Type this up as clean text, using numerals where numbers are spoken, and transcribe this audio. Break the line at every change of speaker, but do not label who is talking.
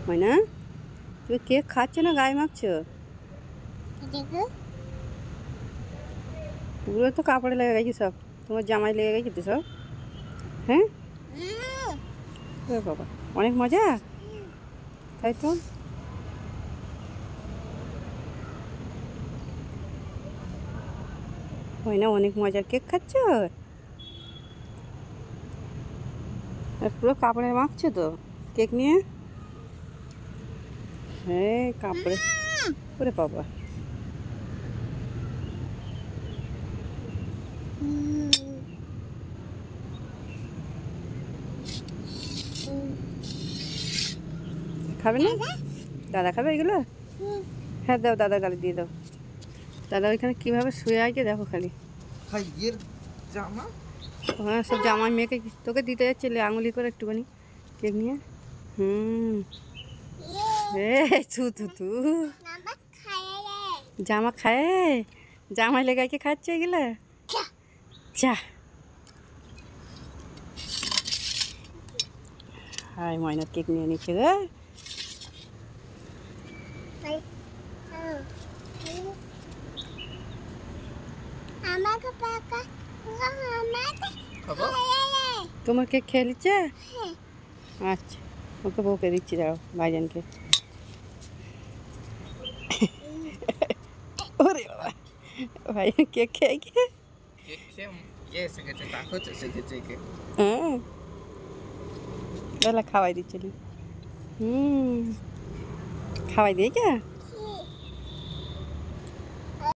ময়না তুমি কেক খাচ্ছ না গায়ে মাখছো? ওগুলো তো কাপড়ে লেগে গেছে সব, তোমার জামাই লেগে গেছে তো সব। হ্যাঁ বাবা, অনেক মজা, তাই তো। ময়না অনেক মজার কেক খাচ্ছ, আর পুরো কাপড়ে মাখছো তো কেক নিয়ে। হ্যাঁ কাপড়ে, ওরে বাবা। খাবে না? দাদা খাবে এগুলো? হ্যাঁ দাও, দাদা গালে দিয়ে দাও। দাদা ওইখানে কীভাবে শুয়ে আছে দেখো খালি।
জামা,
হ্যাঁ সব জামা মেয়েকে তোকে দিতে যাচ্ছিলে আঙুলি করে একটুখানি কেক নিয়ে। এ থু থু থু, জামা খায়, জামাই লেগাইকে খাচ্ছে এগুলো। চা হাই ময়নার কেক নিয়ে নিচ্ছে গো। তোমার কেক খেয়ে নিচ্ছে? আচ্ছা ওকে বউকে দিচ্ছি, দাও ভাইজানকে। ওরে বাবা, ভাইজান কেক খেয়ে গিয়ে হ্যাঁ বেলা খাওয়াই দিচ্ছিলি। খাওয়াই দিয়ে কে